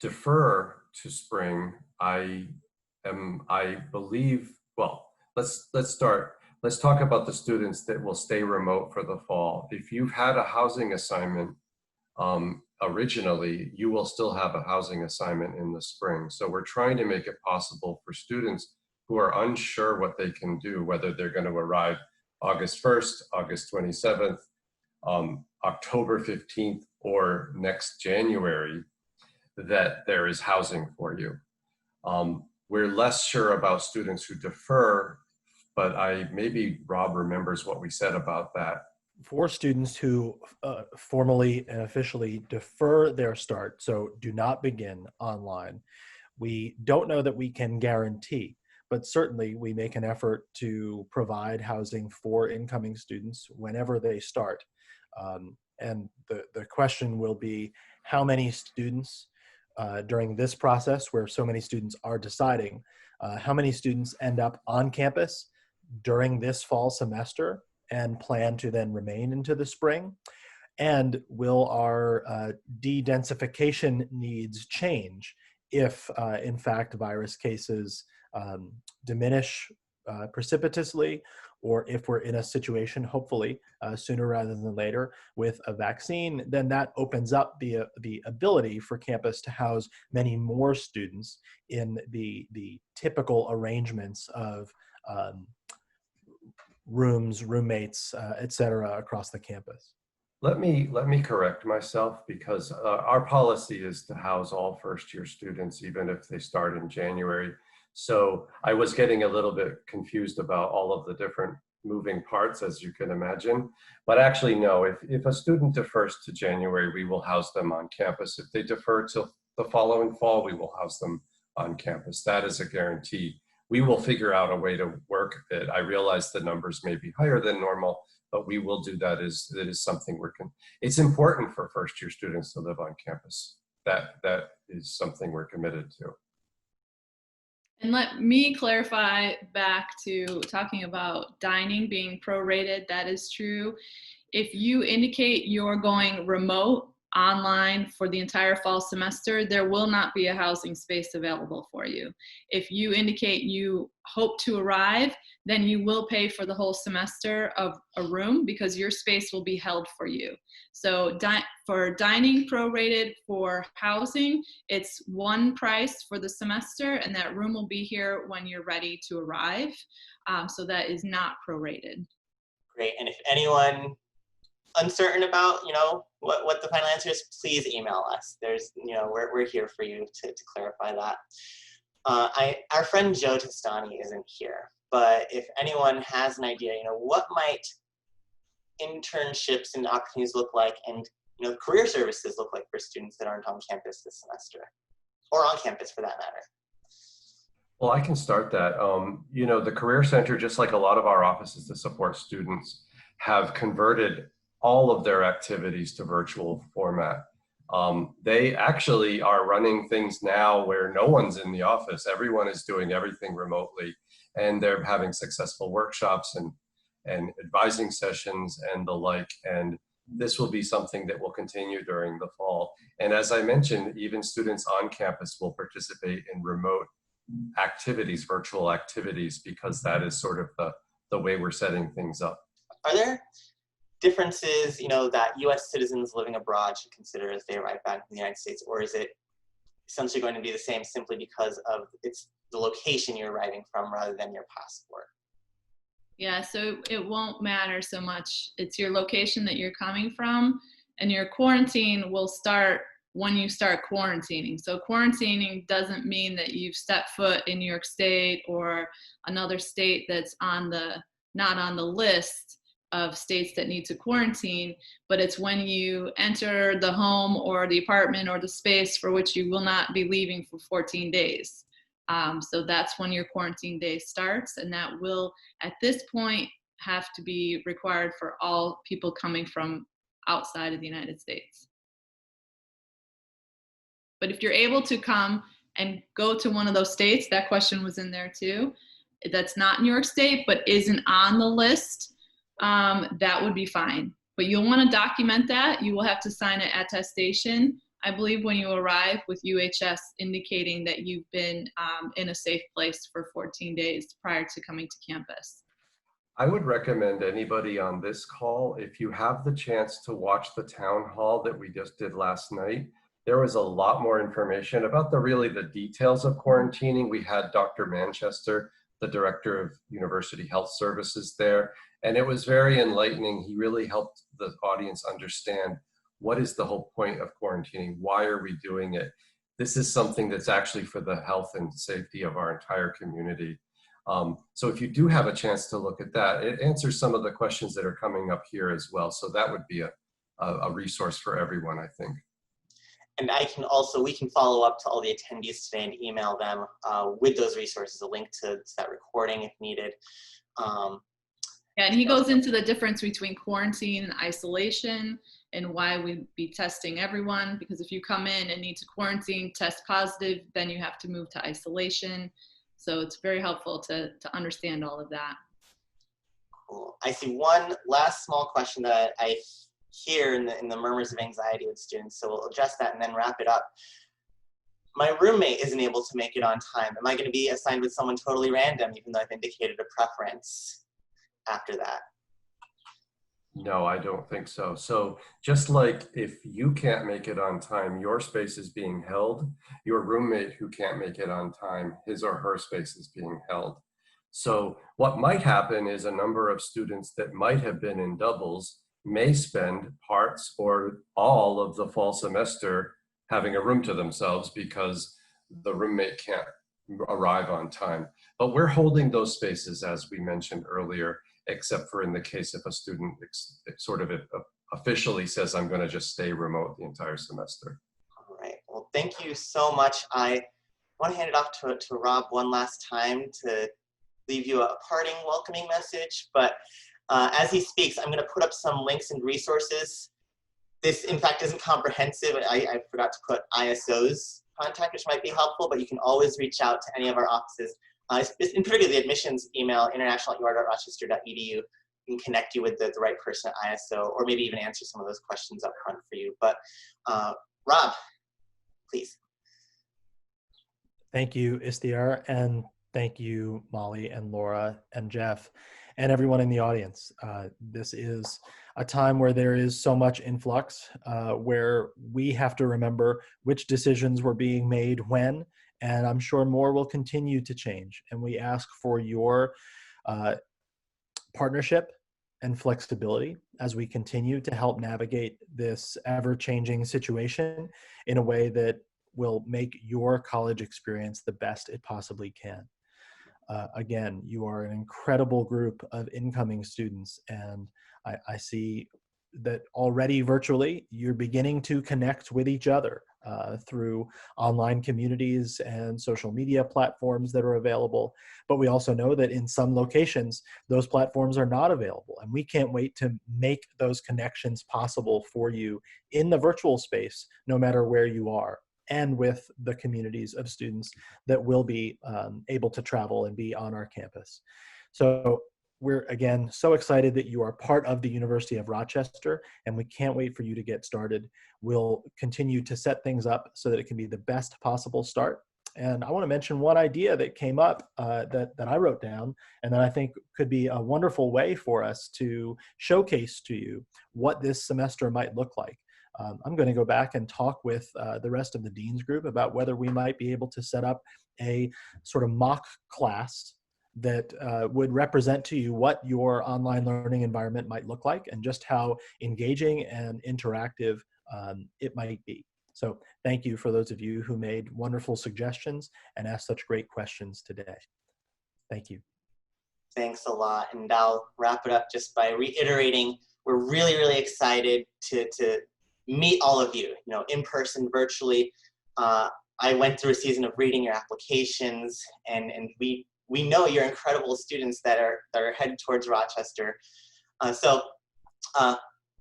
defer to spring, I believe, well, let's talk about the students that will stay remote for the fall. If you've had a housing assignment originally, you will still have a housing assignment in the spring. So we're trying to make it possible for students who are unsure what they can do, whether they're going to arrive August 1st, August 27th, October 15th, or next January, that there is housing for you. We're less sure about students who defer, but maybe Rob remembers what we said about that. For students who formally and officially defer their start, so do not begin online, we don't know that we can guarantee, but certainly we make an effort to provide housing for incoming students whenever they start. And the question will be how many students during this process where so many students are deciding, how many students end up on campus during this fall semester and plan to then remain into the spring? And will our de-densification needs change if, in fact, virus cases diminish precipitously, or if we're in a situation, hopefully, sooner rather than later, with a vaccine, then that opens up the ability for campus to house many more students in the typical arrangements of rooms, roommates, et cetera, across the campus. Let me correct myself, because our policy is to house all first-year students, even if they start in January. So I was getting a little bit confused about all of the different moving parts, as you can imagine. But actually, no, if a student defers to January, we will house them on campus. If they defer till the following fall, we will house them on campus. That is a guarantee. We will figure out a way to work it. I realize the numbers may be higher than normal, but we will do that. It is something it's important for first-year students to live on campus. That is something we're committed to. And let me clarify back to talking about dining being prorated. That is true. If you indicate you're going remote online for the entire fall semester, there will not be a housing space available for you. If you indicate you hope to arrive, then you will pay for the whole semester of a room because your space will be held for you. So for dining prorated, for housing, it's one price for the semester, and that room will be here when you're ready to arrive. So that is not prorated. Great. And if anyone uncertain about, what the final answer is, please email us. We're here for you to clarify that. Our friend Joe Testani isn't here, but if anyone has an idea, what might internships and opportunities look like, and career services look like for students that aren't on campus this semester, or on campus for that matter? Well, I can start that. The Career Center, just like a lot of our offices to support students, have converted all of their activities to virtual format. They actually are running things now where no one's in the office. Everyone is doing everything remotely, and they're having successful workshops and advising sessions and the like. And this will be something that will continue during the fall. And as I mentioned, even students on campus will participate in remote activities, virtual activities, because that is sort of the way we're setting things up. Are there differences, that U.S. citizens living abroad should consider as they arrive back in the United States, or is it essentially going to be the same simply because of it's the location you're arriving from rather than your passport? Yeah, so it won't matter so much. It's your location that you're coming from, and your quarantine will start when you start quarantining. So quarantining doesn't mean that you've stepped foot in New York State or another state that's not on the list of states that need to quarantine, but it's when you enter the home or the apartment or the space for which you will not be leaving for 14 days. So that's when your quarantine day starts, and that will, at this point, have to be required for all people coming from outside of the United States. But if you're able to come and go to one of those states, that question was in there too, that's not New York State but isn't on the list, that would be fine. But you'll want to document that. You will have to sign an attestation, I believe, when you arrive with UHS, indicating that you've been in a safe place for 14 days prior to coming to campus. I would recommend anybody on this call, if you have the chance to watch the town hall that we just did last night, there was a lot more information about the details of quarantining. We had Dr. Manchester, the director of University Health Services there, and it was very enlightening. He really helped the audience understand what is the whole point of quarantining? Why are we doing it? This is something that's actually for the health and safety of our entire community. So if you do have a chance to look at that, it answers some of the questions that are coming up here as well. So that would be a resource for everyone, I think. And we can follow up to all the attendees today and email them with those resources, a link to that recording if needed. Yeah, and he goes into the difference between quarantine and isolation and why we'd be testing everyone, because if you come in and need to quarantine, test positive, then you have to move to isolation. So it's very helpful to understand all of that. Cool. I see one last small question that I hear in the murmurs of anxiety with students, so we'll address that and then wrap it up. My roommate isn't able to make it on time. Am I going to be assigned with someone totally random, even though I've indicated a preference after that? No, I don't think so. So just like if you can't make it on time, your space is being held, your roommate who can't make it on time, his or her space is being held. So what might happen is a number of students that might have been in doubles may spend parts or all of the fall semester having a room to themselves because the roommate can't arrive on time. But we're holding those spaces, as we mentioned earlier, except for in the case if a student sort of officially says, I'm going to just stay remote the entire semester. All right. Well, thank you so much. I want to hand it off to Rob one last time to leave you a parting welcoming message. But as he speaks, I'm going to put up some links and resources. This, in fact, isn't comprehensive. I forgot to put ISO's contact, which might be helpful, but you can always reach out to any of our offices. In particular, the admissions email, international@ur.rochester.edu, can connect you with the right person at ISO, or maybe even answer some of those questions up front for you. But Rob, please. Thank you, Istiar, and thank you, Molly and Laura and Jeff and everyone in the audience. This is a time where there is so much influx, where we have to remember which decisions were being made when, and I'm sure more will continue to change. And we ask for your partnership and flexibility as we continue to help navigate this ever-changing situation in a way that will make your college experience the best it possibly can. Again, you are an incredible group of incoming students, and I see that already virtually you're beginning to connect with each other through online communities and social media platforms that are available. But we also know that in some locations, those platforms are not available, and we can't wait to make those connections possible for you in the virtual space, no matter where you are, and with the communities of students that will be able to travel and be on our campus. So we're, again, so excited that you are part of the University of Rochester, and we can't wait for you to get started. We'll continue to set things up so that it can be the best possible start. And I want to mention one idea that came up that I wrote down, and that I think could be a wonderful way for us to showcase to you what this semester might look like. I'm going to go back and talk with the rest of the Dean's group about whether we might be able to set up a sort of mock class that would represent to you what your online learning environment might look like and just how engaging and interactive it might be. So thank you for those of you who made wonderful suggestions and asked such great questions today. Thank you. Thanks a lot. And I'll wrap it up just by reiterating, we're really, really excited to meet all of you, in person, virtually. I went through a season of reading your applications, and we know you're incredible students that are headed towards Rochester. So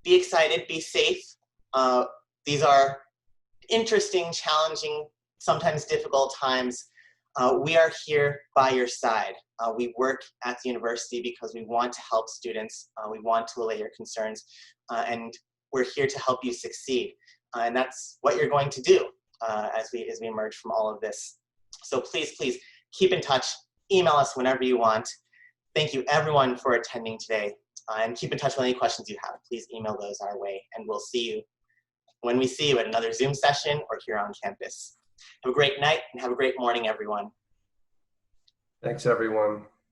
be excited, be safe. These are interesting, challenging, sometimes difficult times. We are here by your side. We work at the university because we want to help students. We want to allay your concerns, and we're here to help you succeed. And that's what you're going to do as we emerge from all of this. So please, please keep in touch. Email us whenever you want. Thank you everyone for attending today. And keep in touch with any questions you have. Please email those our way, and we'll see you when we see you at another Zoom session or here on campus. Have a great night and have a great morning, everyone. Thanks, everyone.